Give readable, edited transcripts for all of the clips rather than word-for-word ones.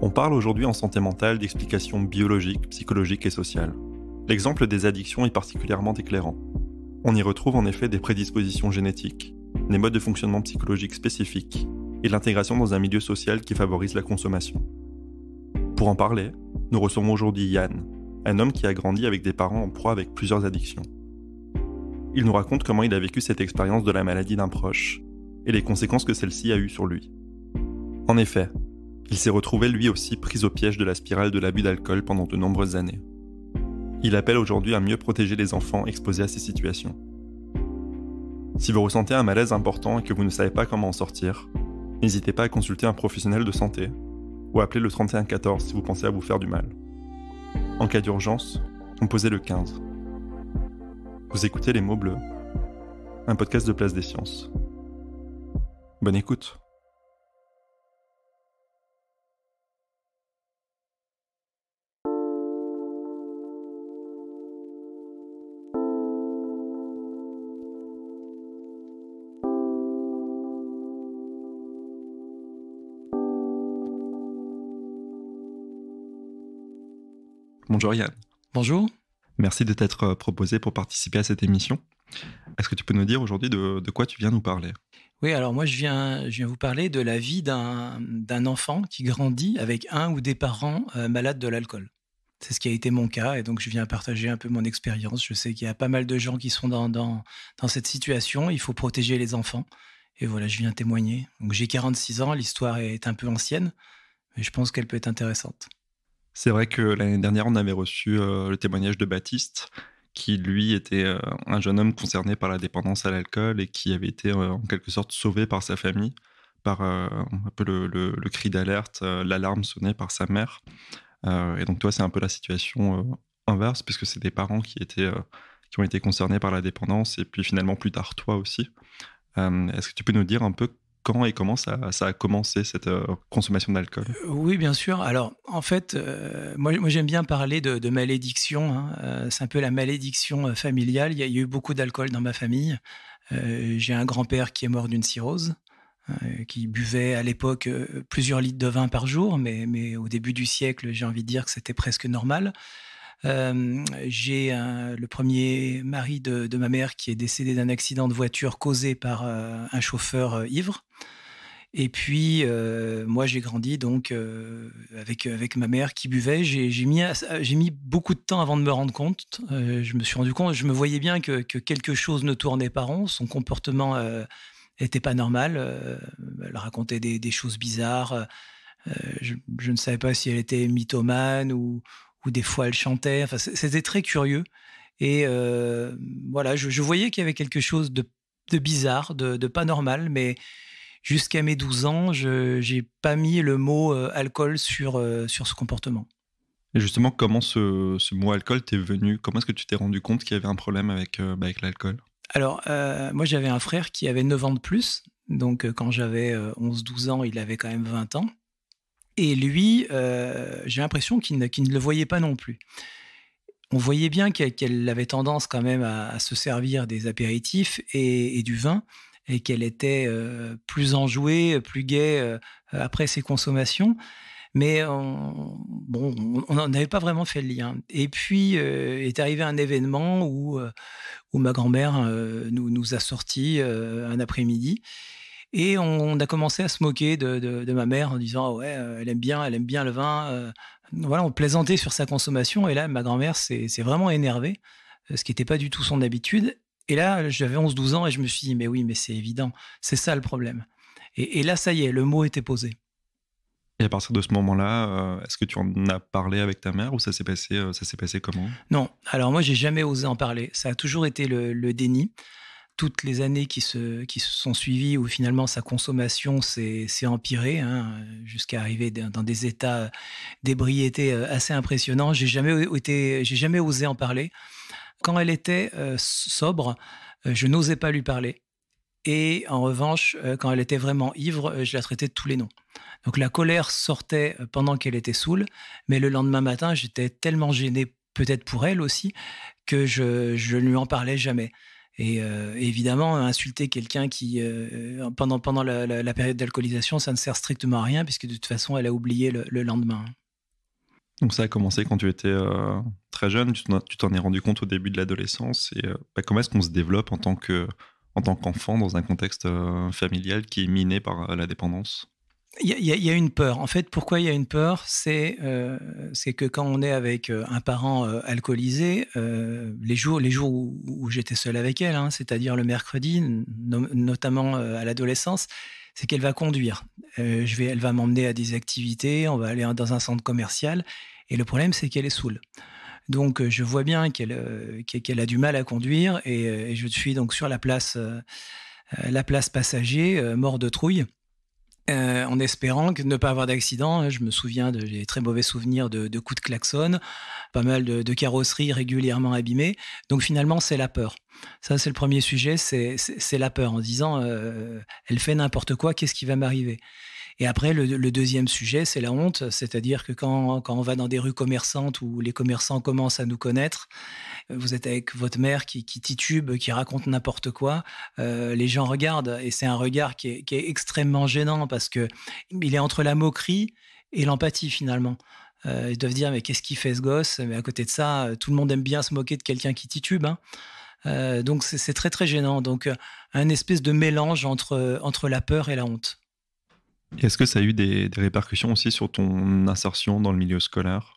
On parle aujourd'hui en santé mentale d'explications biologiques, psychologiques et sociales. L'exemple des addictions est particulièrement éclairant. On y retrouve en effet des prédispositions génétiques, des modes de fonctionnement psychologiques spécifiques et l'intégration dans un milieu social qui favorise la consommation. Pour en parler, nous recevons aujourd'hui Yann, un homme qui a grandi avec des parents en proie avec plusieurs addictions. Il nous raconte comment il a vécu cette expérience de la maladie d'un proche et les conséquences que celle-ci a eues sur lui. En effet, il s'est retrouvé lui aussi pris au piège de la spirale de l'abus d'alcool pendant de nombreuses années. Il appelle aujourd'hui à mieux protéger les enfants exposés à ces situations. Si vous ressentez un malaise important et que vous ne savez pas comment en sortir, n'hésitez pas à consulter un professionnel de santé ou à appeler le 3114 si vous pensez à vous faire du mal. En cas d'urgence, composez le 15. Vous écoutez Les Mots Bleus, un podcast de Place des Sciences. Bonne écoute. Bonjour Yann. Bonjour. Merci de t'être proposé pour participer à cette émission. Est-ce que tu peux nous dire aujourd'hui de quoi tu viens nous parler ? Oui, alors moi je viens vous parler de la vie d'un enfant qui grandit avec un ou des parents malades de l'alcool. C'est ce qui a été mon cas et donc je viens partager un peu mon expérience. Je sais qu'il y a pas mal de gens qui sont dans cette situation. Il faut protéger les enfants. Et voilà, je viens témoigner. Donc j'ai 46 ans, l'histoire est un peu ancienne, mais je pense qu'elle peut être intéressante. C'est vrai que l'année dernière, on avait reçu le témoignage de Baptiste, qui lui était un jeune homme concerné par la dépendance à l'alcool et qui avait été en quelque sorte sauvé par sa famille, par un peu le cri d'alerte, l'alarme sonnée par sa mère. Et donc toi, c'est un peu la situation inverse, puisque c'est des parents qui ont été concernés par la dépendance, et puis finalement plus tard toi aussi. Est-ce que tu peux nous dire un peu quand et comment ça a commencé cette consommation d'alcool ? Oui, bien sûr. Alors, en fait, moi j'aime bien parler de malédiction. Hein. C'est un peu la malédiction familiale. Il y a eu beaucoup d'alcool dans ma famille. J'ai un grand-père qui est mort d'une cirrhose, qui buvait à l'époque plusieurs litres de vin par jour, mais au début du siècle, j'ai envie de dire que c'était presque normal. J'ai le premier mari de ma mère qui est décédé d'un accident de voiture causé par un chauffeur ivre. Et puis, moi, j'ai grandi donc avec ma mère qui buvait. J'ai mis beaucoup de temps avant de me rendre compte. Je me suis rendu compte, je me voyais bien que quelque chose ne tournait pas rond. Son comportement était pas normal. Elle racontait des choses bizarres. Je ne savais pas si elle était mythomane ou des fois elle chantait. Enfin, c'était très curieux. Et voilà, je voyais qu'il y avait quelque chose de bizarre, de pas normal, mais jusqu'à mes 12 ans, je n'ai pas mis le mot alcool sur ce comportement. Et justement, comment ce mot alcool t'est venu ? Comment est-ce que tu t'es rendu compte qu'il y avait un problème avec l'alcool ? Alors, moi, j'avais un frère qui avait 9 ans de plus. Donc, quand j'avais 11-12 ans, il avait quand même 20 ans. Et lui, j'ai l'impression qu'il ne le voyait pas non plus. On voyait bien qu'elle avait tendance quand même à se servir des apéritifs et du vin, et qu'elle était plus enjouée, plus gaie après ses consommations. Mais on n'avait pas vraiment fait le lien. Et puis, est arrivé un événement où ma grand-mère nous a sortis un après-midi. Et on a commencé à se moquer de ma mère en disant « Ah ouais, elle aime bien le vin ». Voilà, on plaisantait sur sa consommation. Et là, ma grand-mère s'est vraiment énervée, ce qui n'était pas du tout son habitude. Et là, j'avais 11-12 ans et je me suis dit « Mais oui, mais c'est évident, c'est ça le problème ». Et là, ça y est, le mot était posé. Et à partir de ce moment-là, est-ce que tu en as parlé avec ta mère ou ça s'est passé comment ? Non, alors moi, j'ai jamais osé en parler. Ça a toujours été le déni. Toutes les années qui se sont suivies où finalement sa consommation s'est empirée, jusqu'à arriver dans des états d'ébriété assez impressionnants. J'ai jamais osé en parler. Quand elle était sobre, je n'osais pas lui parler. Et en revanche, quand elle était vraiment ivre, je la traitais de tous les noms. Donc la colère sortait pendant qu'elle était saoule, mais le lendemain matin, j'étais tellement gêné, peut-être pour elle aussi, que je ne lui en parlais jamais. Et évidemment, insulter quelqu'un qui, pendant la période d'alcoolisation, ça ne sert strictement à rien puisque de toute façon, elle a oublié le lendemain. Donc ça a commencé quand tu étais très jeune, tu t'en es rendu compte au début de l'adolescence. Et comment est-ce qu'on se développe en tant qu'enfant dans un contexte familial qui est miné par la dépendance? Il y a une peur. En fait, pourquoi il y a une peur? C'est que quand on est avec un parent alcoolisé, les jours où j'étais seul avec elle, hein, c'est-à-dire le mercredi, notamment à l'adolescence, c'est qu'elle va conduire. Elle va m'emmener à des activités, on va aller dans un centre commercial, et le problème, c'est qu'elle est saoule. Donc, je vois bien qu'elle a du mal à conduire, et je suis donc sur la place passager, mort de trouille. En espérant ne pas avoir d'accident. Je me souviens j'ai des très mauvais souvenirs de coups de klaxon, pas mal de carrosseries régulièrement abîmées. Donc finalement, c'est la peur. Ça, c'est le premier sujet, c'est la peur, en se disant elle fait n'importe quoi, qu'est-ce qui va m'arriver? Et après, le deuxième sujet, c'est la honte, c'est-à-dire que quand on va dans des rues commerçantes où les commerçants commencent à nous connaître, vous êtes avec votre mère qui titube, qui raconte n'importe quoi, les gens regardent, et c'est un regard qui est extrêmement gênant parce que il est entre la moquerie et l'empathie finalement. Ils doivent dire mais qu'est-ce qu'il fait ce gosse? Mais à côté de ça, tout le monde aime bien se moquer de quelqu'un qui titube, hein. Donc c'est très très gênant. Donc un espèce de mélange entre la peur et la honte. Et est-ce que ça a eu des répercussions aussi sur ton insertion dans le milieu scolaire?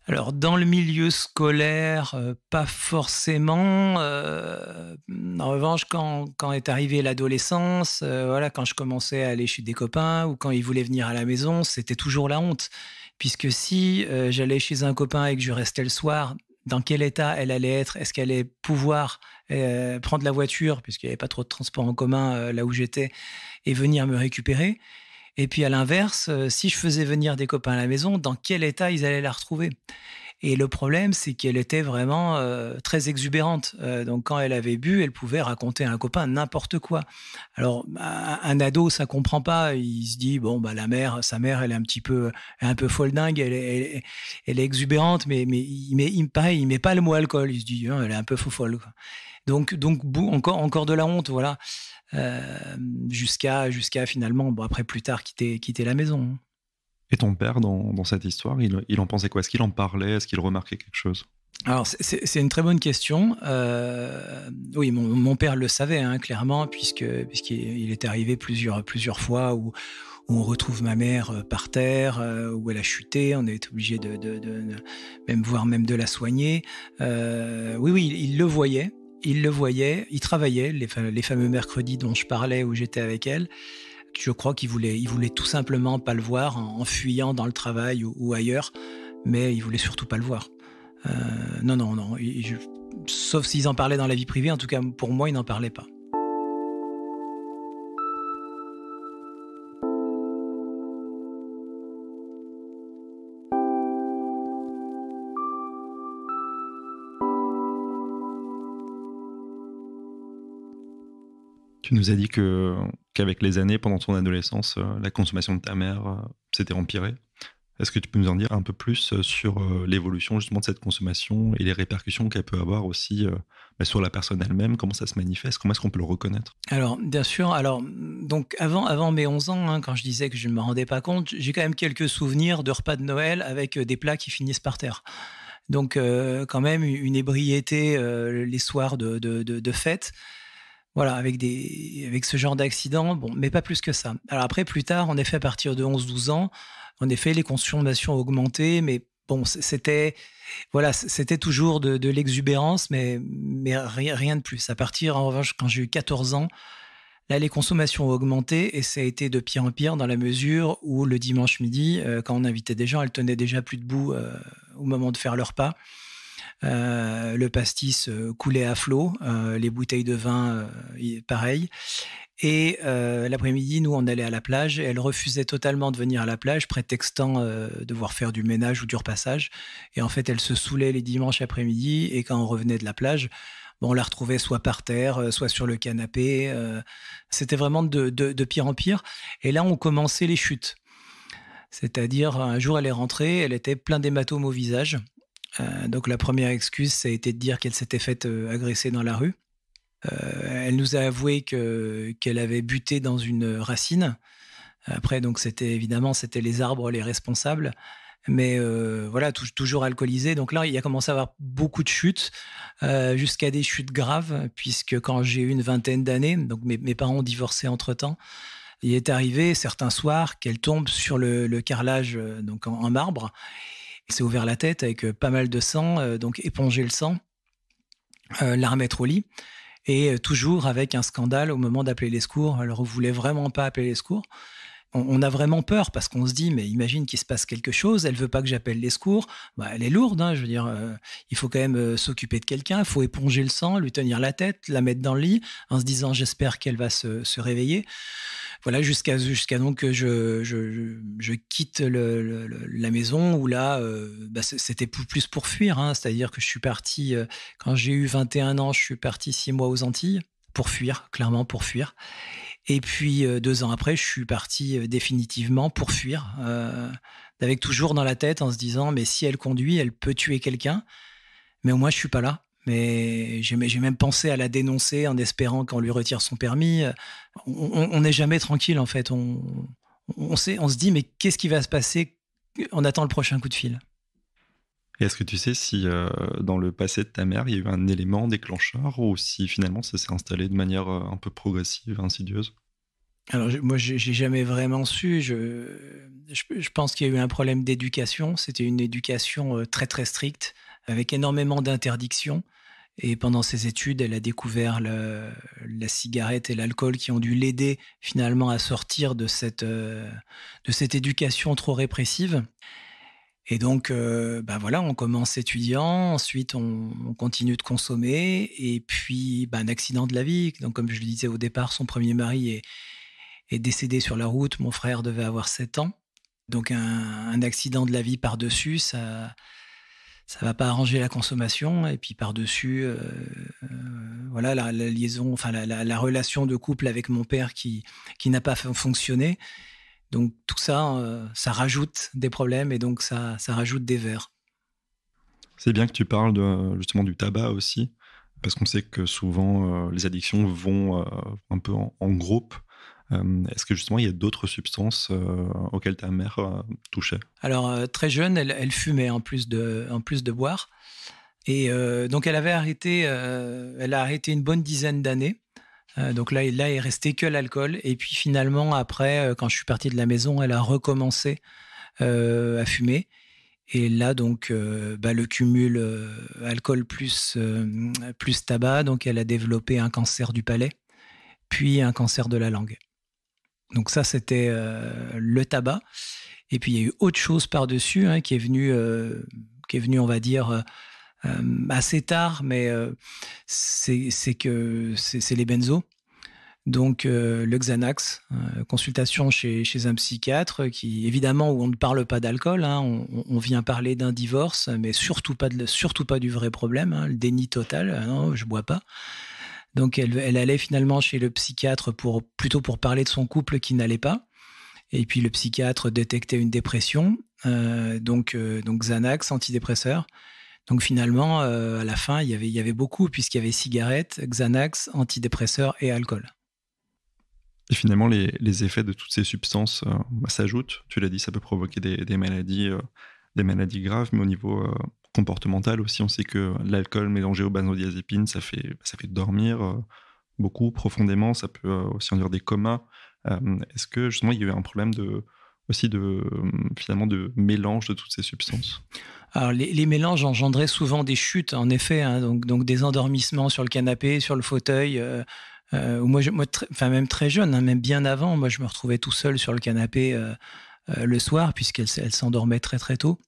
Alors dans le milieu scolaire, pas forcément. En revanche, quand est arrivée l'adolescence, voilà, quand je commençais à aller chez des copains ou quand ils voulaient venir à la maison, c'était toujours la honte. Puisque si j'allais chez un copain et que je restais le soir, dans quel état elle allait être? Est-ce qu'elle allait pouvoir prendre la voiture, puisqu'il n'y avait pas trop de transport en commun là où j'étais, et venir me récupérer? Et puis à l'inverse, si je faisais venir des copains à la maison, dans quel état ils allaient la retrouver? Et le problème, c'est qu'elle était vraiment très exubérante. Donc quand elle avait bu, elle pouvait raconter à un copain n'importe quoi. Alors un ado, ça comprend pas. Il se dit bon bah sa mère, elle est un peu folle dingue. Elle est exubérante, mais pareil, il met pas le mot alcool. Il se dit hein, elle est un peu folle, quoi. Donc encore de la honte, voilà. Jusqu'à finalement, bon après plus tard quitter la maison. Et ton père, dans cette histoire, il en pensait quoi? Est-ce qu'il en parlait? Est-ce qu'il remarquait quelque chose? Alors c'est une très bonne question. Oui, mon père le savait, hein, clairement, puisqu'il est arrivé plusieurs fois où on retrouve ma mère par terre, où elle a chuté. On est obligé de même de la soigner. Oui, il le voyait. Il travaillait les fameux mercredis dont je parlais où j'étais avec elle. Je crois qu'il voulait tout simplement pas le voir en fuyant dans le travail ou ailleurs, mais il voulait surtout pas le voir. Non. Sauf s'ils en parlaient dans la vie privée, en tout cas pour moi, ils n'en parlaient pas. Tu nous as dit qu'avec les années, pendant ton adolescence, la consommation de ta mère s'était empirée. Est-ce que tu peux nous en dire un peu plus sur l'évolution justement de cette consommation et les répercussions qu'elle peut avoir aussi sur la personne elle-même? Comment ça se manifeste? Comment est-ce qu'on peut le reconnaître? Alors, bien sûr. Alors, donc avant mes 11 ans, hein, quand je disais que je ne me rendais pas compte, j'ai quand même quelques souvenirs de repas de Noël avec des plats qui finissent par terre. Donc, quand même, une ébriété les soirs de fête. Voilà, avec ce genre d'accident, bon, mais pas plus que ça. Alors après, plus tard, en effet, à partir de 11-12 ans, en effet, les consommations ont augmenté, mais bon, c'était toujours de l'exubérance, mais rien de plus. À partir, en revanche, quand j'ai eu 14 ans, là, les consommations ont augmenté et ça a été de pire en pire dans la mesure où le dimanche midi, quand on invitait des gens, elles tenaient déjà plus debout au moment de faire leur repas. Le pastis coulait à flot, les bouteilles de vin, pareil. Et l'après-midi, nous, on allait à la plage et elle refusait totalement de venir à la plage, prétextant devoir faire du ménage ou du repassage. Et en fait, elle se saoulait les dimanches après-midi et quand on revenait de la plage, bon, on la retrouvait soit par terre, soit sur le canapé. C'était vraiment de pire en pire. Et là, on commençait les chutes. C'est-à-dire, un jour, elle est rentrée, elle était plein d'hématomes au visage. Donc la première excuse, ça a été de dire qu'elle s'était faite agresser dans la rue. Elle nous a avoué qu'elle avait buté dans une racine. Après, donc c'était les arbres les responsables. Mais voilà, toujours alcoolisée. Donc là, il a commencé à avoir beaucoup de chutes, jusqu'à des chutes graves, puisque quand j'ai eu une vingtaine d'années, donc mes parents ont divorcé entre-temps, il est arrivé certains soirs qu'elle tombe sur le carrelage, donc en marbre. Elle s'est ouvert la tête avec pas mal de sang, donc éponger le sang, la remettre au lit. Et toujours avec un scandale au moment d'appeler les secours. Alors, on ne voulait vraiment pas appeler les secours. On a vraiment peur parce qu'on se dit, mais imagine qu'il se passe quelque chose, elle veut pas que j'appelle les secours. Bah, elle est lourde, hein, je veux dire, il faut quand même s'occuper de quelqu'un, il faut éponger le sang, lui tenir la tête, la mettre dans le lit, en se disant, j'espère qu'elle va se réveiller. Voilà, jusqu'à donc que je quitte la maison où là, c'était plus pour fuir, hein, c'est-à-dire que je suis parti, quand j'ai eu 21 ans, je suis parti 6 mois aux Antilles, pour fuir, clairement pour fuir. Et puis 2 ans après, je suis parti définitivement pour fuir, avec toujours dans la tête en se disant, mais si elle conduit, elle peut tuer quelqu'un, mais au moins je suis pas là. Mais j'ai même pensé à la dénoncer en espérant qu'on lui retire son permis. On n'est jamais tranquille en fait. On se dit, mais qu'est-ce qui va se passer? On attend le prochain coup de fil. Et est-ce que tu sais si dans le passé de ta mère, il y a eu un élément déclencheur ou si finalement ça s'est installé de manière un peu progressive, insidieuse? Alors moi, j'ai jamais vraiment su. Je pense qu'il y a eu un problème d'éducation. C'était une éducation très très stricte, avec énormément d'interdictions. Et pendant ses études, elle a découvert la cigarette et l'alcool qui ont dû l'aider finalement à sortir de cette éducation trop répressive. Et donc, voilà, on commence étudiant, ensuite on continue de consommer, et puis un accident de la vie. Donc, comme je le disais au départ, son premier mari est décédé sur la route. Mon frère devait avoir 7 ans. Donc, un accident de la vie par-dessus, ça va pas arranger la consommation. Et puis par-dessus, voilà, la liaison, enfin la relation de couple avec mon père qui n'a pas fonctionné. Donc tout ça, ça rajoute des problèmes et donc ça rajoute des verres. C'est bien que tu parles justement du tabac aussi, parce qu'on sait que souvent les addictions vont un peu en groupe. Est-ce que justement il y a d'autres substances auxquelles ta mère touchait? Alors très jeune, elle fumait en plus de boire, et donc elle a arrêté une bonne dizaine d'années. Donc là, il restait que l'alcool. Et puis finalement, après, quand je suis parti de la maison, elle a recommencé à fumer. Et là, donc, le cumul alcool plus tabac, donc elle a développé un cancer du palais, puis un cancer de la langue. Donc ça, c'était le tabac. Et puis il y a eu autre chose par-dessus, hein, qui est venu, on va dire, assez tard, mais c'est les benzos. Donc le Xanax, consultation chez un psychiatre, qui évidemment, où on ne parle pas d'alcool, hein, on vient parler d'un divorce, mais surtout pas du vrai problème, hein, le déni total. Non, je bois pas. Donc elle allait finalement chez le psychiatre plutôt pour parler de son couple qui n'allait pas. Et puis le psychiatre détectait une dépression, donc Xanax, antidépresseur. Donc finalement, à la fin, il y avait beaucoup, puisqu'il y avait cigarettes, Xanax, antidépresseurs et alcool. Et finalement, les effets de toutes ces substances s'ajoutent. Tu l'as dit, ça peut provoquer des maladies graves, mais au niveau comportemental aussi, on sait que l'alcool mélangé aux benzodiazépines, ça fait dormir beaucoup, profondément. Ça peut aussi induire des comas. Est-ce que justement, il y a eu un problème finalement de mélange de toutes ces substances? Alors les mélanges engendraient souvent des chutes, en effet, hein, donc des endormissements sur le canapé, sur le fauteuil. Même très jeune, hein, même bien avant, moi je me retrouvais tout seul sur le canapé le soir, puisqu'elle s'endormait très très tôt.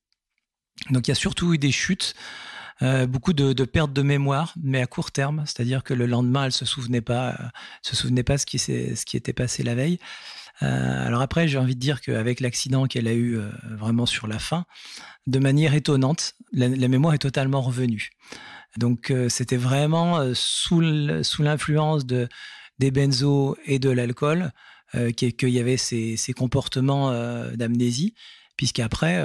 Donc il y a surtout eu des chutes, beaucoup de pertes de mémoire, mais à court terme, c'est-à-dire que le lendemain elle se souvenait pas ce qui était passé la veille. Alors après, j'ai envie de dire qu'avec l'accident qu'elle a eu vraiment sur la fin, de manière étonnante, la mémoire est totalement revenue. Donc c'était vraiment sous l'influence des benzos et de l'alcool qu'il y avait ces comportements d'amnésie, puisqu'après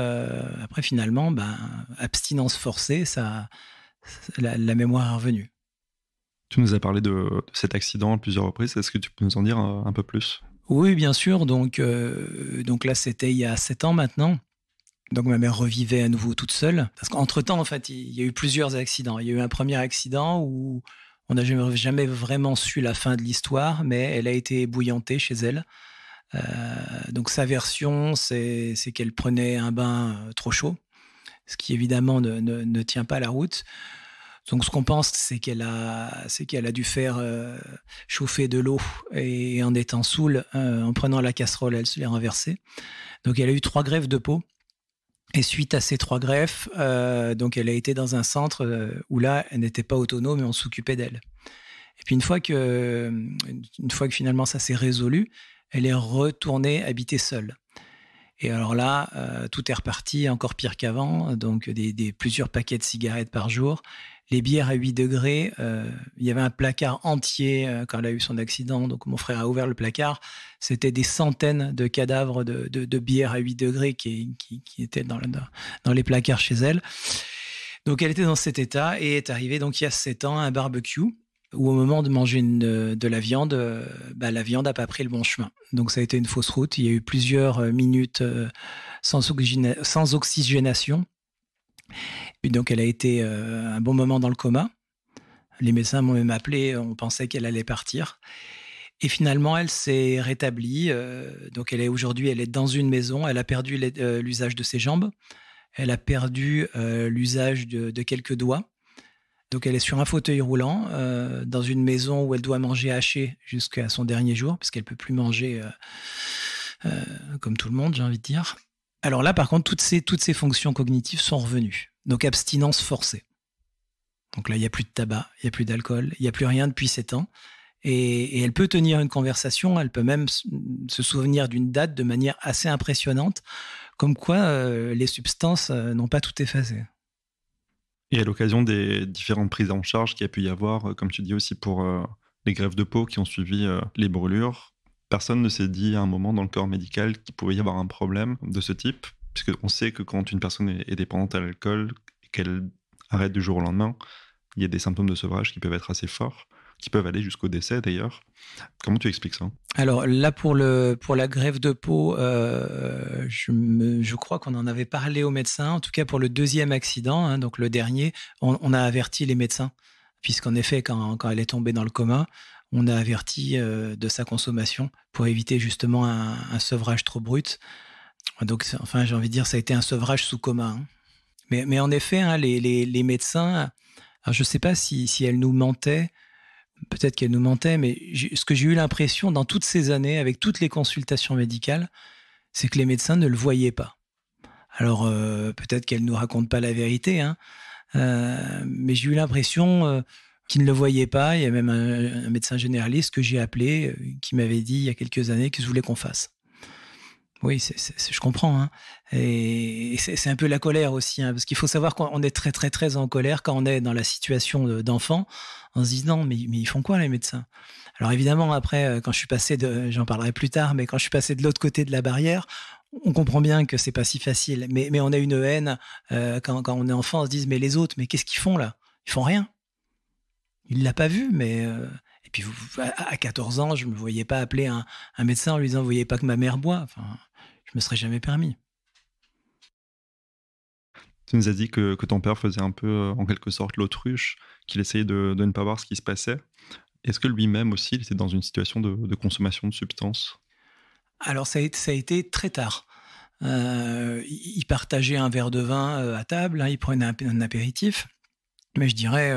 finalement, abstinence forcée, la mémoire est revenue. Tu nous as parlé de cet accident à plusieurs reprises. Est-ce que tu peux nous en dire un peu plus? Oui, bien sûr. Donc là, c'était il y a 7 ans maintenant. Donc ma mère revivait à nouveau toute seule. Parce qu'entre-temps, en fait, il y a eu plusieurs accidents. Il y a eu un premier accident où on n'a jamais vraiment su la fin de l'histoire, mais elle a été ébouillantée chez elle. Donc sa version, c'est qu'elle prenait un bain trop chaud, ce qui évidemment ne tient pas la route. Donc ce qu'on pense, c'est qu'elle a dû faire chauffer de l'eau et en étant saoule, en prenant la casserole, elle se l'est renversée. Donc elle a eu 3 greffes de peau. Et suite à ces 3 greffes, donc elle a été dans un centre où là, elle n'était pas autonome et on s'occupait d'elle. Et puis une fois que finalement ça s'est résolu, elle est retournée habiter seule. Et alors là, tout est reparti encore pire qu'avant, donc plusieurs paquets de cigarettes par jour. Les bières à 8 degrés, il y avait un placard entier quand elle a eu son accident, donc mon frère a ouvert le placard, c'était des centaines de cadavres de bières à 8 degrés qui étaient dans les placards chez elle. Donc elle était dans cet état et est arrivé donc il y a 7 ans un barbecue où au moment de manger de la viande, la viande n'a pas pris le bon chemin. Donc ça a été une fausse route. Il y a eu plusieurs minutes sans oxygénation. Et donc elle a été un bon moment dans le coma. Les médecins m'ont même appelé, on pensait qu'elle allait partir. Et finalement, elle s'est rétablie. Donc aujourd'hui, elle est dans une maison. Elle a perdu l'usage de ses jambes. Elle a perdu l'usage de quelques doigts. Donc elle est sur un fauteuil roulant dans une maison où elle doit manger haché jusqu'à son dernier jour, parce qu'elle ne peut plus manger comme tout le monde, j'ai envie de dire. Alors là, par contre, toutes ces fonctions cognitives sont revenues. Donc abstinence forcée. Donc là, il n'y a plus de tabac, il n'y a plus d'alcool, il n'y a plus rien depuis 7 ans. Et elle peut tenir une conversation, elle peut même se souvenir d'une date de manière assez impressionnante, comme quoi les substances n'ont pas tout effacé. Et à l'occasion des différentes prises en charge qu'il y a pu y avoir, comme tu dis aussi pour les greffes de peau qui ont suivi les brûlures, personne ne s'est dit à un moment dans le corps médical qu'il pouvait y avoir un problème de ce type, puisqu'on sait que quand une personne est dépendante à l'alcool et qu'elle arrête du jour au lendemain, il y a des symptômes de sevrage qui peuvent être assez forts, qui peuvent aller jusqu'au décès d'ailleurs. Comment tu expliques ça? Alors là, pour la greffe de peau, je crois qu'on en avait parlé aux médecins, en tout cas pour le deuxième accident, hein, donc le dernier, on a averti les médecins, puisqu'en effet, quand elle est tombée dans le coma, on a averti de sa consommation pour éviter justement un sevrage trop brut. Donc, enfin, j'ai envie de dire, ça a été un sevrage sous coma. Hein. Mais en effet, hein, les médecins, alors je ne sais pas si elles nous mentaient, peut-être qu'elles nous mentaient, mais ce que j'ai eu l'impression dans toutes ces années, avec toutes les consultations médicales, c'est que les médecins ne le voyaient pas. Alors, peut-être qu'elles ne nous racontent pas la vérité, hein, mais j'ai eu l'impression qu'ils ne le voyaient pas. Il y a même un médecin généraliste que j'ai appelé, qui m'avait dit il y a quelques années qu'il voulait qu'on fasse. Oui, je comprends. Hein. Et c'est un peu la colère aussi, hein, parce qu'il faut savoir qu'on est très, très, très en colère quand on est dans la situation d'enfant. On se dit non, mais ils font quoi les médecins? Alors évidemment, après, quand je suis passé j'en parlerai plus tard, mais quand je suis passé de l'autre côté de la barrière, on comprend bien que c'est pas si facile. Mais on a une haine quand on est enfant, on se dit mais les autres, mais qu'est-ce qu'ils font là? Ils font rien. Il l'a pas vu, mais et puis à 14 ans, je me voyais pas appeler un médecin en lui disant vous voyez pas que ma mère boit. Enfin, je me serais jamais permis. Tu nous as dit que ton père faisait un peu, en quelque sorte, l'autruche, qu'il essayait de ne pas voir ce qui se passait. Est-ce que lui-même aussi, il était dans une situation de consommation de substances? Alors ça a été très tard. Il partageait un verre de vin à table, hein, il prenait un apéritif, mais je dirais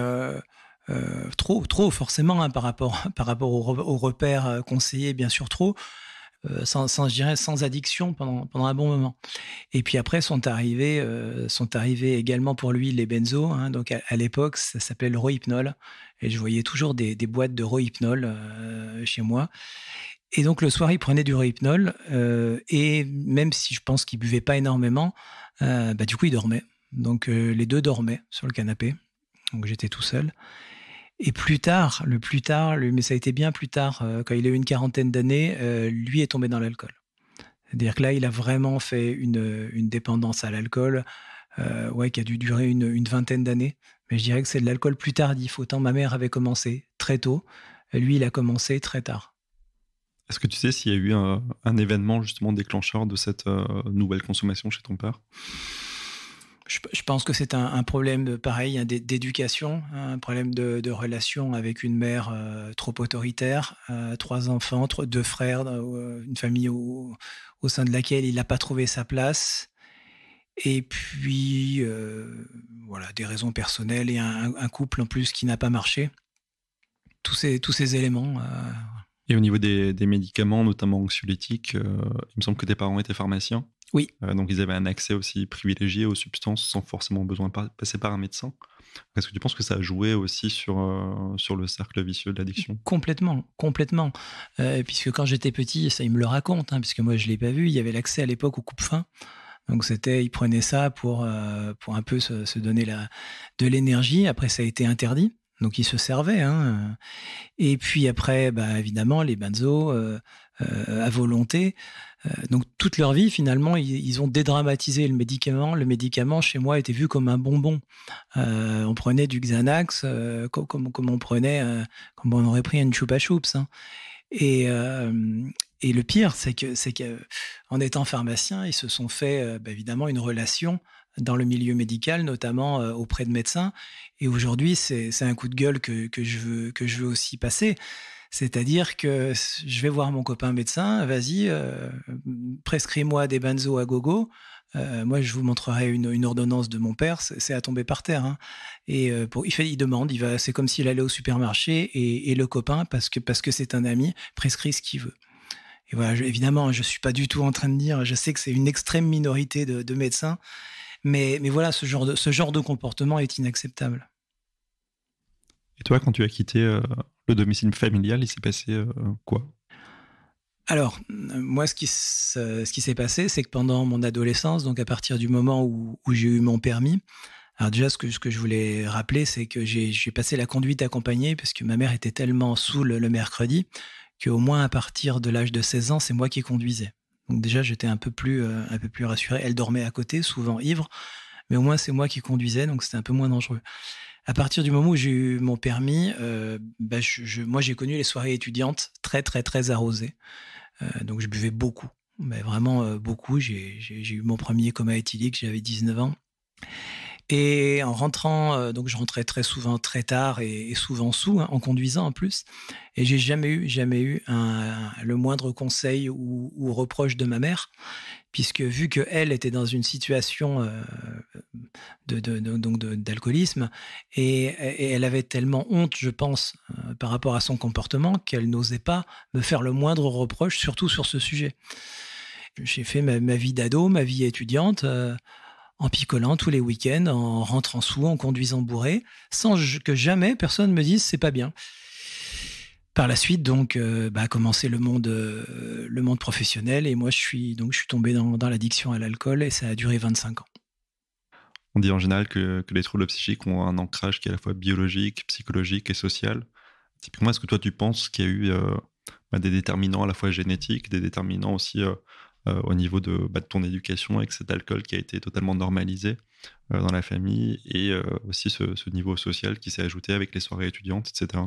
trop forcément hein, par rapport aux repères conseillés, bien sûr trop. Je dirais sans addiction pendant un bon moment. Et puis après sont arrivés également pour lui les benzos. Hein, donc à l'époque, ça s'appelait le Rohypnol. Et je voyais toujours des boîtes de Rohypnol chez moi. Et donc le soir, il prenait du Rohypnol. Et même si je pense qu'il buvait pas énormément, du coup, il dormait. Donc les deux dormaient sur le canapé. Donc j'étais tout seul. Et mais ça a été bien plus tard, quand il a eu une quarantaine d'années, lui est tombé dans l'alcool. C'est-à-dire que là, il a vraiment fait une dépendance à l'alcool ouais, qui a dû durer une vingtaine d'années. Mais je dirais que c'est de l'alcool plus tardif. Autant ma mère avait commencé très tôt, lui, il a commencé très tard. Est-ce que tu sais s'il y a eu un événement justement déclencheur de cette nouvelle consommation chez ton père? Je pense que c'est un problème pareil, hein, d'éducation, hein, un problème de relation avec une mère trop autoritaire, 3 enfants, 2 frères, une famille au sein de laquelle il n'a pas trouvé sa place. Et puis, voilà, des raisons personnelles et un couple en plus qui n'a pas marché. Tous ces éléments. Et au niveau des médicaments, notamment anxiolytiques, il me semble que tes parents étaient pharmaciens. Oui. Donc ils avaient un accès aussi privilégié aux substances sans forcément besoin de passer par un médecin. Est-ce que tu penses que ça a joué aussi sur le cercle vicieux de l'addiction? Complètement, complètement. Puisque quand j'étais petit, ça, il me le raconte, hein, puisque moi, je ne l'ai pas vu, il y avait l'accès à l'époque au coupe-faim. Donc, ils prenaient ça pour un peu se donner de l'énergie. Après, ça a été interdit. Donc, ils se servaient. Hein. Et puis après, évidemment, les benzos à volonté. Donc, toute leur vie, finalement, ils ont dédramatisé le médicament. Le médicament, chez moi, était vu comme un bonbon. On prenait du Xanax comme on prenait, comme on aurait pris une Chupa Chups. Hein. Et le pire, c'est qu'en étant pharmacien, ils se sont fait évidemment une relation dans le milieu médical, notamment auprès de médecins. Et aujourd'hui, c'est un coup de gueule que je veux aussi passer. C'est-à-dire que je vais voir mon copain médecin, vas-y, prescris-moi des benzos à gogo. Moi, je vous montrerai une ordonnance de mon père, c'est à tomber par terre. Hein. Et il demande, c'est comme s'il allait au supermarché et le copain, parce que c'est un ami, prescrit ce qu'il veut. Et voilà, évidemment, je suis pas du tout en train de dire, je sais que c'est une extrême minorité de médecins, mais voilà, ce genre de comportement est inacceptable. Et toi, quand tu as quitté le domicile familial, il s'est passé quoi? Alors, moi, ce qui s'est passé, c'est que pendant mon adolescence, donc à partir du moment où j'ai eu mon permis, alors déjà, ce que je voulais rappeler, c'est que j'ai passé la conduite accompagnée parce que ma mère était tellement saoule le mercredi qu'au moins à partir de l'âge de 16 ans, c'est moi qui conduisais. Donc déjà, j'étais un peu plus rassuré. Elle dormait à côté, souvent ivre, mais au moins c'est moi qui conduisais, donc c'était un peu moins dangereux. À partir du moment où j'ai eu mon permis, moi j'ai connu les soirées étudiantes très très très arrosées. Donc je buvais beaucoup, mais vraiment beaucoup. J'ai eu mon premier coma éthylique, j'avais 19 ans. Et en rentrant, donc je rentrais très souvent très tard et souvent sous, hein, en conduisant en plus. Et j'ai jamais eu le moindre conseil ou reproche de ma mère, puisque vu qu'elle était dans une situation d'alcoolisme et elle avait tellement honte, je pense, par rapport à son comportement, qu'elle n'osait pas me faire le moindre reproche, surtout sur ce sujet. J'ai fait ma vie d'ado, ma vie étudiante, en picolant tous les week-ends, en rentrant sous, en conduisant bourré, sans que jamais personne me dise c'est pas bien. Par la suite, donc, a commencé le monde professionnel et moi, je suis tombé dans l'addiction à l'alcool et ça a duré 25 ans. On dit en général que les troubles psychiques ont un ancrage qui est à la fois biologique, psychologique et social. Typiquement, est-ce que toi, tu penses qu'il y a eu des déterminants à la fois génétiques, des déterminants aussi au niveau de ton éducation avec cet alcool qui a été totalement normalisé dans la famille et aussi ce niveau social qui s'est ajouté avec les soirées étudiantes, etc.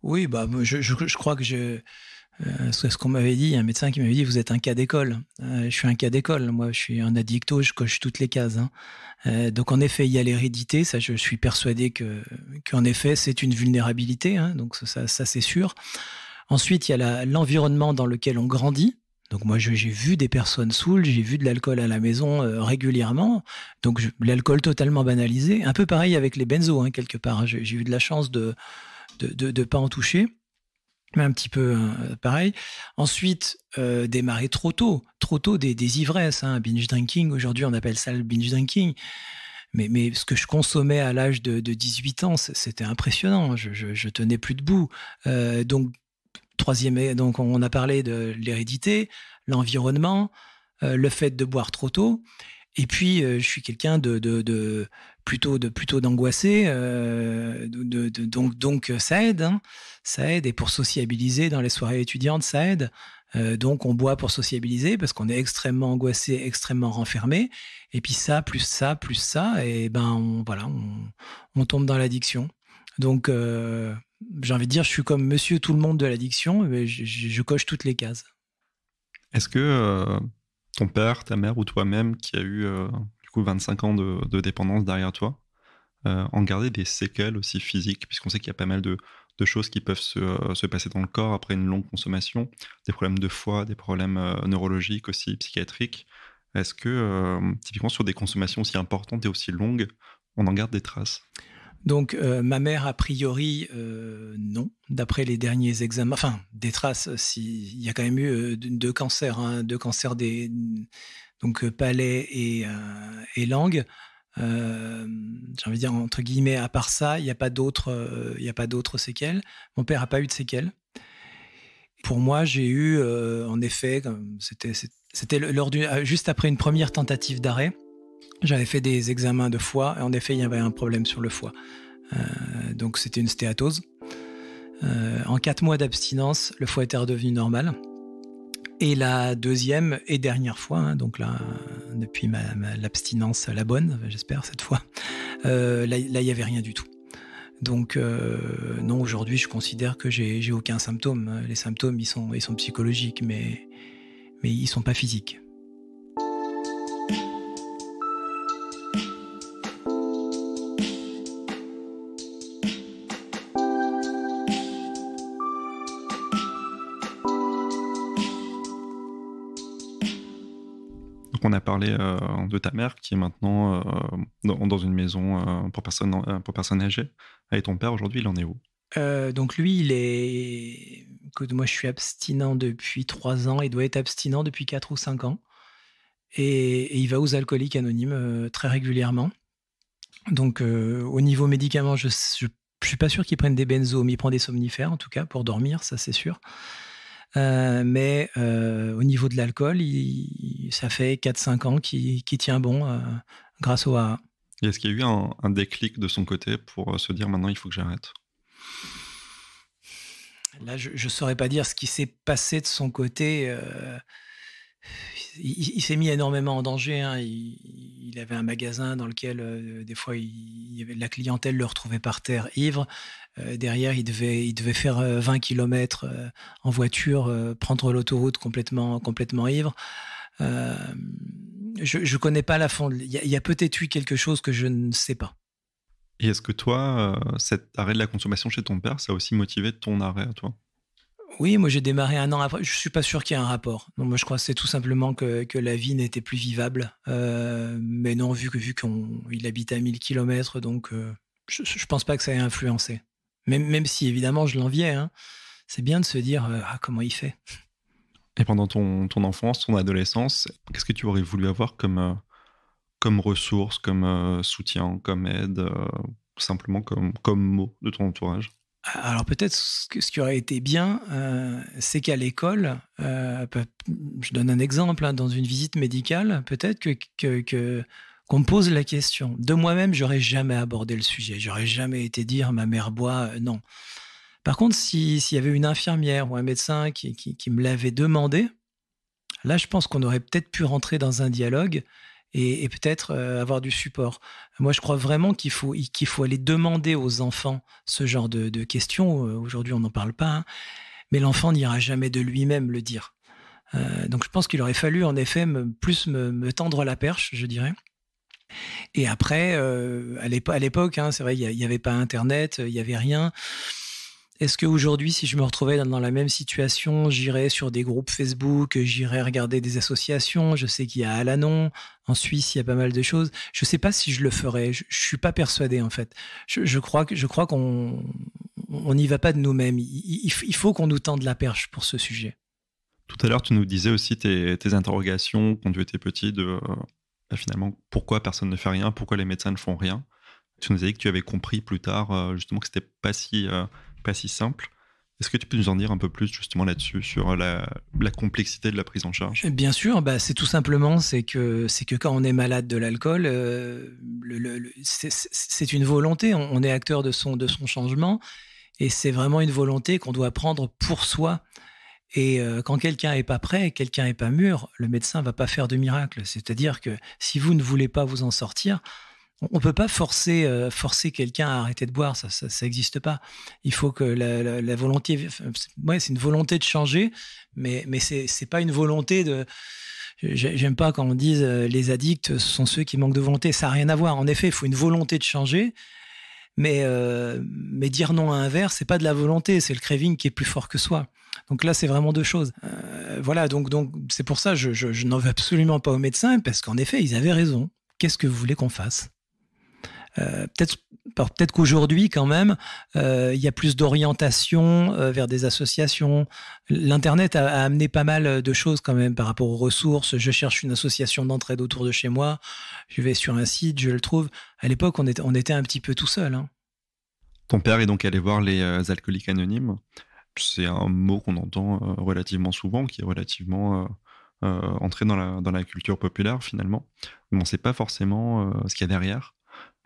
Oui, je crois que c'est ce qu'on m'avait dit, un médecin qui m'avait dit, vous êtes un cas d'école. Je suis un cas d'école, moi je suis un addicto, je coche toutes les cases. Hein. Donc en effet, il y a l'hérédité, ça je suis persuadé qu'en effet c'est une vulnérabilité, hein, donc ça c'est sûr. Ensuite, il y a l'environnement dans lequel on grandit. Donc moi, j'ai vu des personnes saoules, j'ai vu de l'alcool à la maison régulièrement. Donc l'alcool totalement banalisé. Un peu pareil avec les benzos, hein, quelque part. J'ai eu de la chance de pas en toucher, mais un petit peu pareil. Ensuite, démarrer trop tôt des ivresses. Hein, binge drinking, aujourd'hui on appelle ça le binge drinking. Mais ce que je consommais à l'âge de 18 ans, c'était impressionnant. Je tenais plus debout. Donc, troisième, donc on a parlé de l'hérédité, l'environnement, le fait de boire trop tôt. Et puis, je suis quelqu'un plutôt d'angoissé, donc ça aide. Hein, ça aide. Et pour sociabiliser dans les soirées étudiantes, ça aide. Donc on boit pour sociabiliser parce qu'on est extrêmement angoissé, extrêmement renfermé. Et puis ça, plus ça, plus ça, et on tombe dans l'addiction. Donc j'ai envie de dire, je suis comme monsieur tout le monde de l'addiction, mais je coche toutes les cases. Est-ce que ton père, ta mère ou toi-même qui a eu du coup 25 ans de dépendance derrière toi, en garder des séquelles aussi physiques, puisqu'on sait qu'il y a pas mal de choses qui peuvent se passer dans le corps après une longue consommation, des problèmes de foie, des problèmes neurologiques aussi, psychiatriques. Est-ce que typiquement sur des consommations aussi importantes et aussi longues, on en garde des traces? Donc ma mère, a priori, non. D'après les derniers examens, enfin des traces, il y a quand même eu deux cancers, hein, donc palais et langue. J'ai envie de dire, entre guillemets, à part ça, il n'y a pas d'autres séquelles. Mon père n'a pas eu de séquelles. Pour moi, j'ai eu, en effet, c'était juste après une première tentative d'arrêt, j'avais fait des examens de foie, et en effet, il y avait un problème sur le foie. Donc c'était une stéatose. En 4 mois d'abstinence, le foie était redevenu normal. Et la deuxième et dernière fois, hein, donc là, depuis l'abstinence, la bonne, j'espère cette fois, là, il n'y avait rien du tout. Donc non, aujourd'hui, je considère que j'ai aucun symptôme. Les symptômes, ils sont psychologiques, mais ils sont pas physiques. Donc on a parlé de ta mère qui est maintenant dans une maison pour personnes âgées. Et ton père aujourd'hui, il en est où? Donc lui, écoute, moi je suis abstinent depuis 3 ans, il doit être abstinent depuis 4 ou 5 ans. Et il va aux alcooliques anonymes très régulièrement. Donc au niveau médicaments, je suis pas sûr qu'il prenne des benzos, mais il prend des somnifères en tout cas pour dormir, ça c'est sûr. Mais au niveau de l'alcool, ça fait 4-5 ans qu'il tient bon grâce au AA. Et est-ce qu'il y a eu un déclic de son côté pour se dire maintenant il faut que j'arrête? Là, je ne saurais pas dire ce qui s'est passé de son côté. Il s'est mis énormément en danger, hein. Il avait un magasin dans lequel des fois la clientèle le retrouvait par terre ivre. Derrière, il devait faire 20 km en voiture, prendre l'autoroute complètement ivre. Je connais pas la fond. Il y a peut-être eu quelque chose que je ne sais pas. Et est-ce que toi, cet arrêt de la consommation chez ton père, ça a aussi motivé ton arrêt à toi? Oui, moi j'ai démarré 1 an après. Je suis pas sûr qu'il y ait un rapport. Non, moi je crois que c'est tout simplement que la vie n'était plus vivable. Mais non, vu qu'il habite à 1000 km, donc je pense pas que ça ait influencé. Même si évidemment je l'enviais, hein. C'est bien de se dire comment il fait. Et pendant ton enfance, ton adolescence, qu'est-ce que tu aurais voulu avoir comme ressources, comme soutien, comme aide, simplement comme mot de ton entourage? Alors peut-être ce qui aurait été bien, c'est qu'à l'école, je donne un exemple, hein, dans une visite médicale, peut-être qu'on me pose la question. De moi-même, j'aurais jamais abordé le sujet. J'aurais jamais été dire ma mère boit, non. Par contre, s'il y avait une infirmière ou un médecin qui me l'avait demandé, là, je pense qu'on aurait peut-être pu rentrer dans un dialogue et peut-être avoir du support. Moi, je crois vraiment qu'il faut aller demander aux enfants ce genre de questions. Aujourd'hui, on n'en parle pas, hein, mais l'enfant n'ira jamais de lui-même le dire. Donc, je pense qu'il aurait fallu, en effet, plus me tendre la perche, je dirais. Et après, à l'époque, hein, c'est vrai, il n'y avait pas Internet, il n'y avait rien. Est-ce qu'aujourd'hui, si je me retrouvais dans la même situation, j'irais sur des groupes Facebook, j'irais regarder des associations? Je sais qu'il y a Al-Anon, en Suisse, il y a pas mal de choses. Je ne sais pas si je le ferais. Je ne suis pas persuadé, en fait. Je crois qu'on n'y va pas de nous-mêmes. Il faut qu'on nous tende la perche pour ce sujet. Tout à l'heure, tu nous disais aussi tes interrogations quand tu étais petit de finalement pourquoi personne ne fait rien, pourquoi les médecins ne font rien. Tu nous as dit que tu avais compris plus tard justement que c'était pas si simple. Est-ce que tu peux nous en dire un peu plus justement là-dessus, sur la complexité de la prise en charge? Bien sûr, c'est tout simplement c'est que quand on est malade de l'alcool, c'est une volonté. On est acteur de son changement et c'est vraiment une volonté qu'on doit prendre pour soi. Et quand quelqu'un est pas prêt, quelqu'un est pas mûr, le médecin va pas faire de miracle. C'est-à-dire que si vous ne voulez pas vous en sortir, on peut pas forcer quelqu'un à arrêter de boire, ça existe pas. Il faut que la volonté, ouais, c'est une volonté de changer, mais c'est pas une volonté de. J'aime pas quand on dise les addicts ce sont ceux qui manquent de volonté. Ça n'a rien à voir. En effet, il faut une volonté de changer, mais dire non à un verre, c'est pas de la volonté, c'est le craving qui est plus fort que soi. Donc là, c'est vraiment deux choses. Voilà, donc c'est pour ça je n'en veux absolument pas aux médecins, parce qu'en effet, ils avaient raison. Qu'est-ce que vous voulez qu'on fasse ? Peut-être qu'aujourd'hui, quand même, il y a plus d'orientation vers des associations. L'Internet a amené pas mal de choses quand même par rapport aux ressources. Je cherche une association d'entraide autour de chez moi. Je vais sur un site, je le trouve. À l'époque, on était un petit peu tout seul. Hein. Ton père est donc allé voir les alcooliques anonymes. C'est un mot qu'on entend relativement souvent, qui est relativement entré dans la culture populaire finalement. Mais on ne sait pas forcément ce qu'il y a derrière.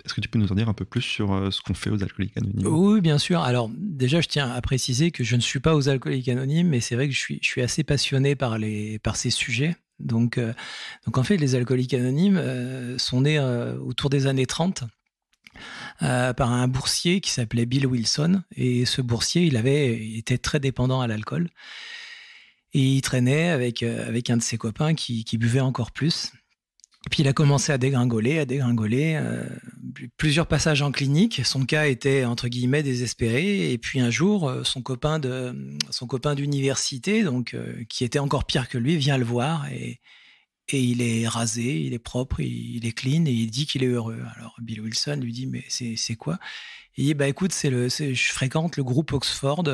Est-ce que tu peux nous en dire un peu plus sur ce qu'on fait aux alcooliques anonymes ? Oui, bien sûr. Alors déjà, je tiens à préciser que je ne suis pas aux alcooliques anonymes, mais c'est vrai que je suis assez passionné par ces sujets. Donc en fait, les alcooliques anonymes sont nés autour des années 30 par un boursier qui s'appelait Bill Wilson. Et ce boursier, il était très dépendant à l'alcool. Et il traînait avec un de ses copains qui buvait encore plus. Et puis il a commencé à dégringoler, plusieurs passages en clinique. Son cas était entre guillemets désespéré. Et puis un jour, son copain d'université, donc qui était encore pire que lui, vient le voir et il est rasé, il est propre, il est clean et il dit qu'il est heureux. Alors Bill Wilson lui dit mais c'est quoi ? Il dit bah écoute je fréquente le groupe Oxford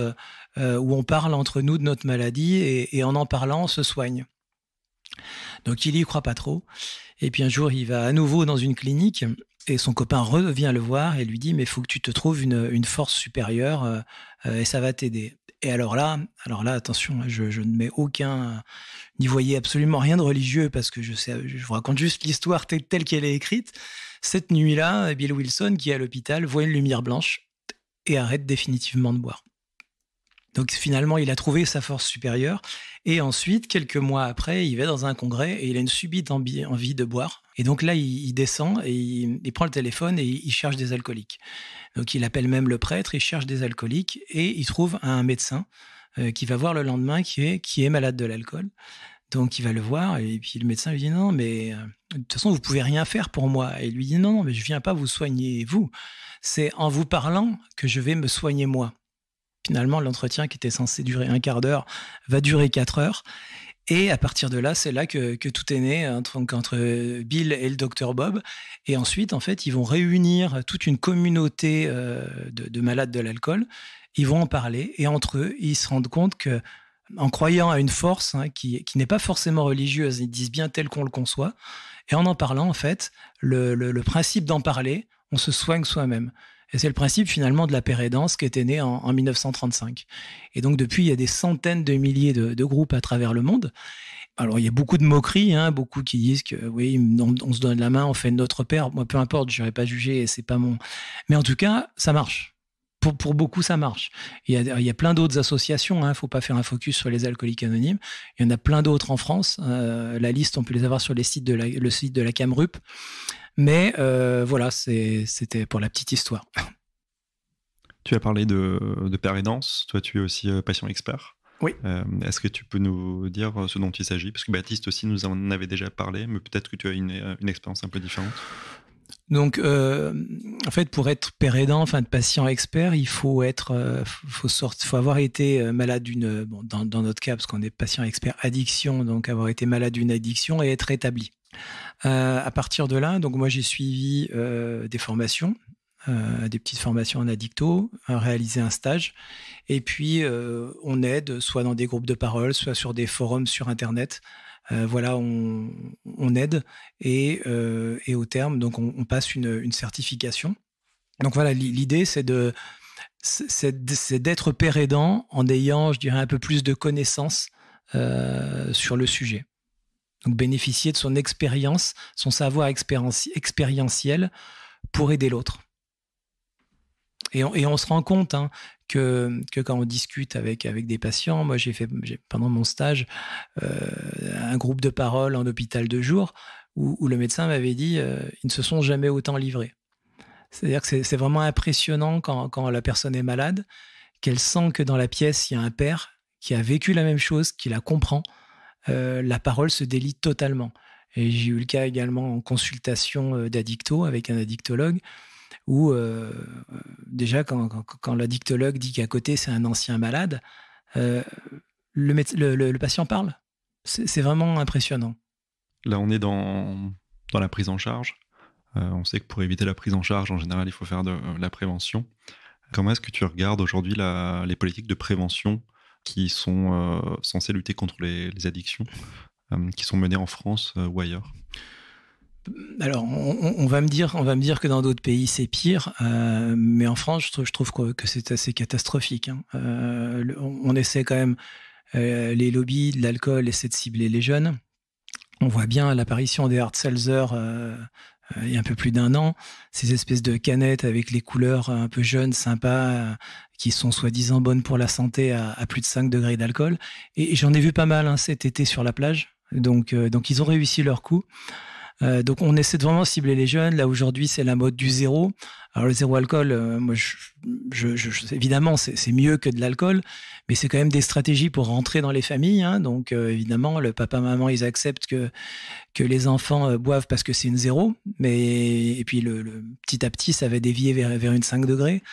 où on parle entre nous de notre maladie et en parlant on se soigne. Donc il y croit pas trop. Et puis un jour, il va à nouveau dans une clinique et son copain revient le voir et lui dit « Mais il faut que tu te trouves une force supérieure et ça va t'aider. » Et alors là, attention, je ne mets n'y voyez absolument rien de religieux parce que je vous raconte juste l'histoire telle qu'elle est écrite. Cette nuit-là, Bill Wilson, qui est à l'hôpital, voit une lumière blanche et arrête définitivement de boire. Donc finalement, il a trouvé sa force supérieure. Et ensuite, quelques mois après, il va dans un congrès et il a une subite envie de boire. Et donc là, il descend et il prend le téléphone et il cherche des alcooliques. Donc il appelle même le prêtre, il cherche des alcooliques et il trouve un médecin qui va voir le lendemain qui est malade de l'alcool. Donc il va le voir et puis le médecin lui dit « Non, mais de toute façon, vous pouvez rien faire pour moi. » Et il lui dit « Non, mais je viens pas vous soigner vous. C'est en vous parlant que je vais me soigner moi. » Finalement, l'entretien qui était censé durer un quart d'heure va durer 4 heures. Et à partir de là, c'est là que tout est né entre Bill et le docteur Bob. Et ensuite, en fait, ils vont réunir toute une communauté de malades de l'alcool. Ils vont en parler. Et entre eux, ils se rendent compte que, en croyant à une force qui n'est pas forcément religieuse, ils disent bien tel qu'on le conçoit. Et en parlant, en fait, le principe d'en parler, on se soigne soi-même. Et c'est le principe finalement de la pérédance qui était né en 1935. Et donc depuis, il y a des centaines de milliers de groupes à travers le monde. Alors il y a beaucoup de moqueries, beaucoup qui disent que oui, on se donne la main, on fait notre père. Moi, peu importe, je n'irai pas juger, c'est pas mon. Mais en tout cas, ça marche. Pour beaucoup, ça marche. Il y a plein d'autres associations. Il ne faut pas faire un focus sur les alcooliques anonymes. Il y en a plein d'autres en France. La liste, on peut les avoir sur le site de la Camrup. Mais voilà, c'était pour la petite histoire. Tu as parlé de pérédance. Toi, tu es aussi patient expert. Oui. Est-ce que tu peux nous dire ce dont il s'agit ? Parce que Baptiste aussi nous en avait déjà parlé, mais peut-être que tu as une expérience un peu différente. Donc, en fait, pour être pérédant, enfin de patient expert, il faut avoir été malade dans notre cas, parce qu'on est patient expert addiction, donc avoir été malade d'une addiction et être établi. À partir de là, donc moi j'ai suivi des formations, des petites formations en addicto, réaliser un stage, et puis on aide soit dans des groupes de parole, soit sur des forums sur Internet. Voilà, on aide et au terme, donc on passe une certification. Donc voilà, l'idée c'est d'être pérédant en ayant, je dirais, un peu plus de connaissances sur le sujet. Donc bénéficier de son expérience, son savoir expérientiel pour aider l'autre. Et on se rend compte que quand on discute avec des patients. Moi, j'ai pendant mon stage un groupe de parole en hôpital de jour où le médecin m'avait dit ils ne se sont jamais autant livrés. C'est-à-dire que c'est vraiment impressionnant quand la personne est malade, qu'elle sent que dans la pièce, il y a un père qui a vécu la même chose, qui la comprend. La parole se délie totalement. Et j'ai eu le cas également en consultation d'addicto avec un addictologue, où déjà quand l'addictologue dit qu'à côté c'est un ancien malade, le patient parle. C'est vraiment impressionnant. Là, on est dans la prise en charge. On sait que pour éviter la prise en charge, en général, il faut faire de la prévention. Comment est-ce que tu regardes aujourd'hui les politiques de prévention qui sont censées lutter contre les addictions, qui sont menées en France ou ailleurs? Alors, on va me dire que dans d'autres pays c'est pire, mais en France, je trouve que c'est assez catastrophique. On essaie quand même, les lobbies de l'alcool essaient de cibler les jeunes. On voit bien l'apparition des hard seltzer il y a un peu plus d'1 an, ces espèces de canettes avec les couleurs un peu jeunes, sympas, qui sont soi-disant bonnes pour la santé à plus de 5 degrés d'alcool. Et j'en ai vu pas mal cet été sur la plage. Donc ils ont réussi leur coup. Donc on essaie de vraiment cibler les jeunes. Là aujourd'hui c'est la mode du zéro. Alors le zéro alcool, moi évidemment c'est mieux que de l'alcool, mais c'est quand même des stratégies pour rentrer dans les familles. Donc évidemment le papa maman ils acceptent que les enfants boivent parce que c'est une zéro, et puis le petit à petit ça va dévier vers une 5 degrés.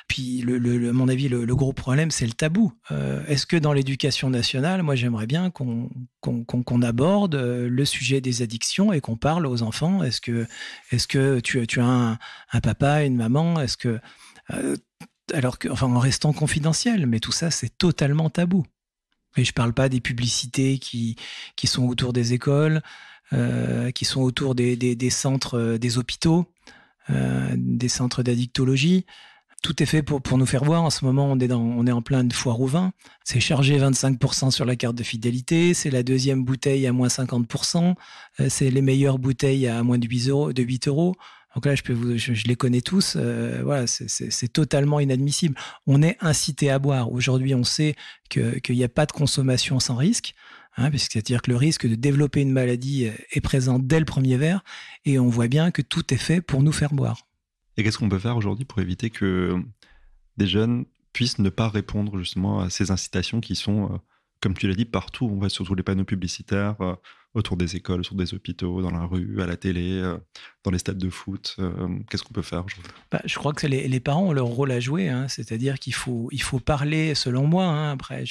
Puis, à mon avis, le gros problème, c'est le tabou. Est-ce que dans l'éducation nationale, moi, j'aimerais bien qu'on aborde le sujet des addictions et qu'on parle aux enfants. Est-ce que tu as un papa, une maman? Est-ce que, en restant confidentiel, mais tout ça, c'est totalement tabou. Et je parle pas des publicités qui sont autour des écoles, qui sont autour des centres, des hôpitaux, des centres d'addictologie. Tout est fait pour nous faire voir. En ce moment, on est en pleine foire au vin. C'est chargé 25% sur la carte de fidélité. C'est la deuxième bouteille à moins 50%. C'est les meilleures bouteilles à moins de 8 euros. Donc là, je les connais tous. Voilà, c'est totalement inadmissible. On est incité à boire. Aujourd'hui, on sait qu'il n'y a pas de consommation sans risque. C'est-à-dire que le risque de développer une maladie est présent dès le premier verre. Et on voit bien que tout est fait pour nous faire boire. Et qu'est-ce qu'on peut faire aujourd'hui pour éviter que des jeunes puissent ne pas répondre justement à ces incitations qui sont, comme tu l'as dit, partout? On voit surtout les panneaux publicitaires autour des écoles, sur des hôpitaux, dans la rue, à la télé, dans les stades de foot. Qu'est-ce qu'on peut faire aujourd'hui? Je crois que les parents ont leur rôle à jouer. C'est-à-dire qu'il faut parler, selon moi, après,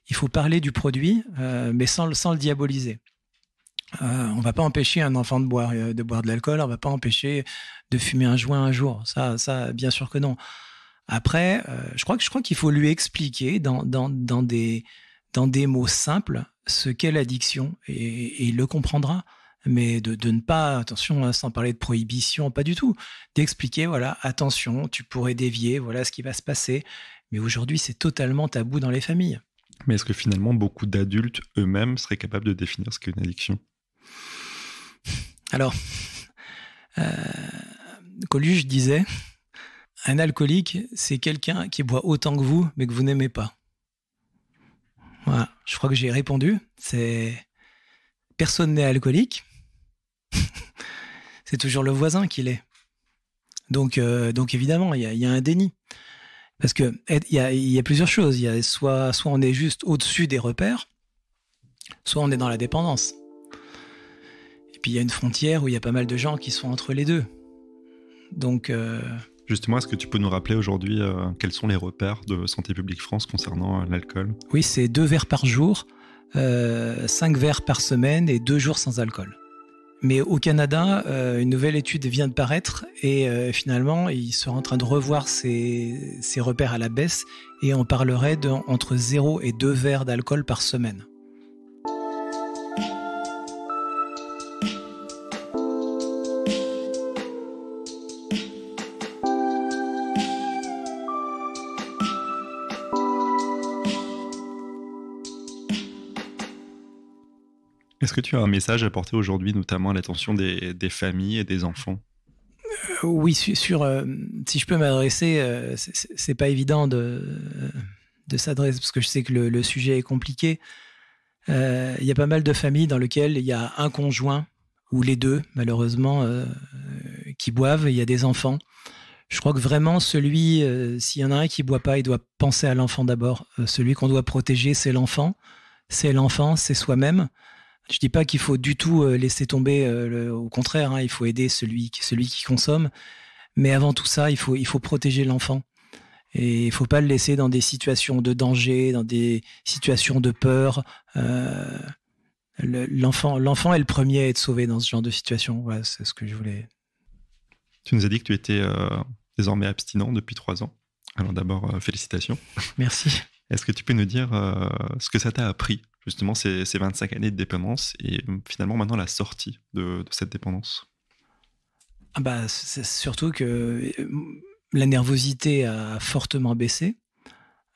il faut parler du produit, mais sans le diaboliser. On va pas empêcher un enfant de boire de l'alcool, on va pas empêcher de fumer un joint un jour. Ça, bien sûr que non. Après, je crois qu'il faut lui expliquer dans des mots simples ce qu'est l'addiction, et il le comprendra. Mais de ne pas, attention, sans parler de prohibition, pas du tout, d'expliquer, voilà, attention, tu pourrais dévier, voilà ce qui va se passer. Mais aujourd'hui, c'est totalement tabou dans les familles. Mais est-ce que finalement, beaucoup d'adultes eux-mêmes seraient capables de définir ce qu'est une addiction? Alors, Coluche disait, un alcoolique, c'est quelqu'un qui boit autant que vous, mais que vous n'aimez pas. Voilà, je crois que j'ai répondu. Personne n'est alcoolique. C'est toujours le voisin qui l'est. Donc évidemment, il y a un déni. Parce que il y a plusieurs choses. Il y a soit on est juste au-dessus des repères, soit on est dans la dépendance. Et puis il y a une frontière où il y a pas mal de gens qui sont entre les deux. Donc justement, est-ce que tu peux nous rappeler aujourd'hui quels sont les repères de Santé publique France concernant l'alcool? Oui, c'est 2 verres par jour, 5 verres par semaine et 2 jours sans alcool. Mais au Canada, une nouvelle étude vient de paraître et finalement, ils sont en train de revoir ces repères à la baisse et on parlerait entre 0 et 2 verres d'alcool par semaine. Est-ce que tu as un message à porter aujourd'hui, notamment à l'attention des familles et des enfants? Oui, si je peux m'adresser, c'est pas évident de s'adresser, parce que je sais que le sujet est compliqué. Il y a pas mal de familles dans lesquelles il y a un conjoint, ou les deux, malheureusement, qui boivent, et il y a des enfants. Je crois que vraiment, s'il y en a un qui boit pas, il doit penser à l'enfant d'abord. Celui qu'on doit protéger, c'est l'enfant. C'est l'enfant, c'est soi-même. Je dis pas qu'il faut du tout laisser tomber, au contraire, hein, il faut aider celui qui consomme. Mais avant tout ça, il faut protéger l'enfant. Et il faut pas le laisser dans des situations de danger, dans des situations de peur. L'enfant est le premier à être sauvé dans ce genre de situation. Voilà, c'est ce que je voulais. Tu nous as dit que tu étais désormais abstinent depuis 3 ans. Alors d'abord, félicitations. Merci. Est-ce que tu peux nous dire ce que ça t'a appris, justement, ces 25 années de dépendance et finalement maintenant la sortie de cette dépendance? C'est surtout que la nervosité a fortement baissé.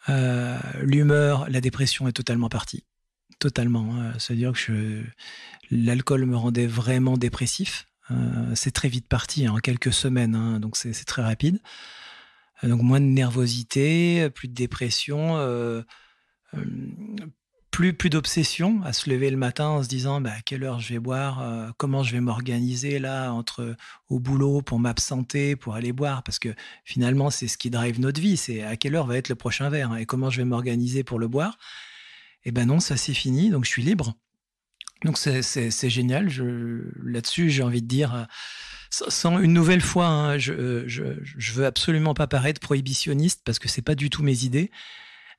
L'humeur, la dépression est totalement partie. Totalement. C'est-à-dire que l'alcool me rendait vraiment dépressif. C'est très vite parti, en quelques semaines, hein, donc c'est très rapide. Donc moins de nervosité, plus de dépression, plus d'obsession à se lever le matin en se disant à quelle heure je vais boire, comment je vais m'organiser là au boulot pour m'absenter, pour aller boire, parce que finalement c'est ce qui drive notre vie, c'est à quelle heure va être le prochain verre, hein, et comment je vais m'organiser pour le boire. Et non, ça c'est fini, donc je suis libre. Donc c'est génial. Là-dessus, j'ai envie de dire, sans une nouvelle fois, hein, je veux absolument pas paraître prohibitionniste parce que c'est pas du tout mes idées.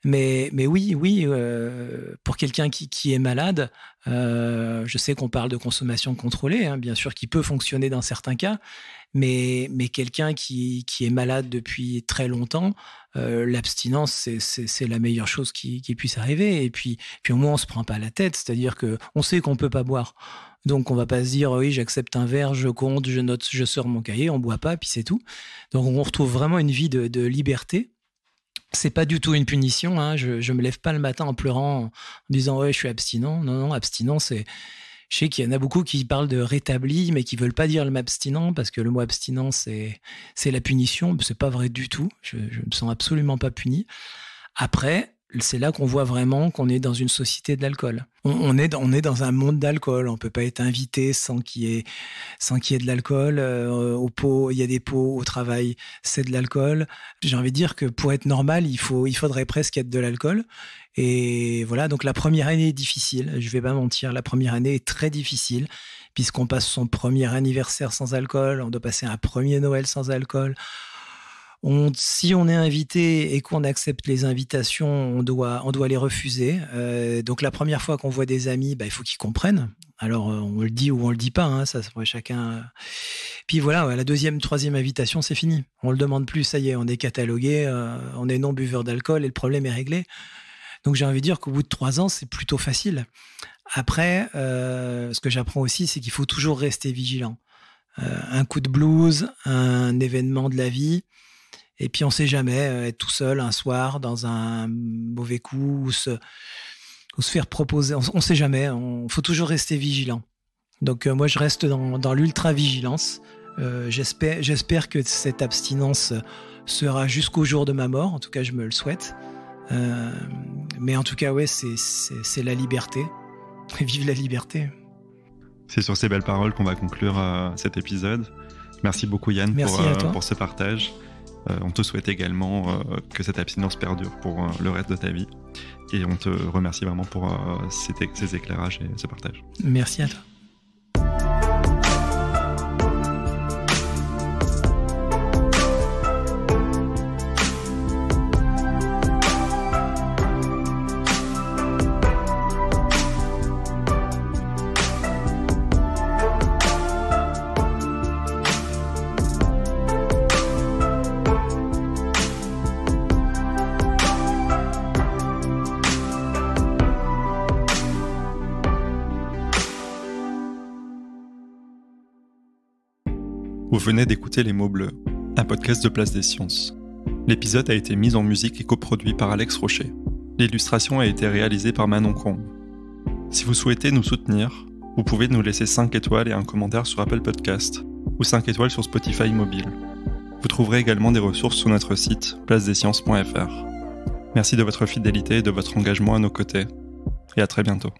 Mais oui, pour quelqu'un qui est malade, je sais qu'on parle de consommation contrôlée, hein, bien sûr, qui peut fonctionner dans certains cas, mais quelqu'un qui est malade depuis très longtemps, l'abstinence, c'est la meilleure chose qui puisse arriver. Et puis au moins, on se prend pas la tête, c'est-à-dire que on sait qu'on peut pas boire. Donc, on va pas se dire, oui, j'accepte un verre, je compte, je note, je sors mon cahier, on boit pas, puis c'est tout. Donc, on retrouve vraiment une vie de liberté. C'est pas du tout une punition, hein. Je me lève pas le matin en pleurant, en disant ouais, je suis abstinent. Non, abstinent, c'est. Je sais qu'il y en a beaucoup qui parlent de rétabli, mais qui veulent pas dire le mot abstinent parce que le mot abstinent, c'est la punition. C'est pas vrai du tout. Je me sens absolument pas puni. Après, c'est là qu'on voit vraiment qu'on est dans une société de l'alcool. On est dans un monde d'alcool. On peut pas être invité sans qu'il y ait de l'alcool. Au pot, il y a des pots au travail, c'est de l'alcool. J'ai envie de dire que pour être normal, il faudrait presque être de l'alcool. Et voilà, donc la première année est difficile. Je vais pas mentir, la première année est très difficile puisqu'on passe son premier anniversaire sans alcool, on doit passer un premier Noël sans alcool. Si on est invité et qu'on accepte les invitations, on doit les refuser. Donc la première fois qu'on voit des amis, il faut qu'ils comprennent. Alors on le dit ou on le dit pas, hein, ça pourrait chacun. Puis voilà, la deuxième, troisième invitation, c'est fini. On le demande plus, ça y est, on est catalogué, on est non buveur d'alcool et le problème est réglé. Donc j'ai envie de dire qu'au bout de 3 ans, c'est plutôt facile. Après, ce que j'apprends aussi, c'est qu'il faut toujours rester vigilant. Un coup de blues, un événement de la vie. Et puis on sait jamais, être tout seul un soir dans un mauvais coup ou se faire proposer. On sait jamais. Faut toujours rester vigilant. Donc moi je reste dans l'ultra vigilance. J'espère que cette abstinence sera jusqu'au jour de ma mort. En tout cas, je me le souhaite. Mais en tout cas, ouais, c'est la liberté. Vive la liberté. C'est sur ces belles paroles qu'on va conclure cet épisode. Merci beaucoup Yann pour ce partage. On te souhaite également que cette abstinence perdure pour le reste de ta vie. Et on te remercie vraiment pour ces éclairages et ce partage. Merci à toi. Vous venez d'écouter Les Mots Bleus, un podcast de Place des Sciences. L'épisode a été mis en musique et coproduit par Alex Rocher. L'illustration a été réalisée par Manon Combe. Si vous souhaitez nous soutenir, vous pouvez nous laisser 5 étoiles et un commentaire sur Apple Podcast. ou 5 étoiles sur Spotify mobile. Vous trouverez également des ressources sur notre site placedesciences.fr. Merci de votre fidélité et de votre engagement à nos côtés, et à très bientôt.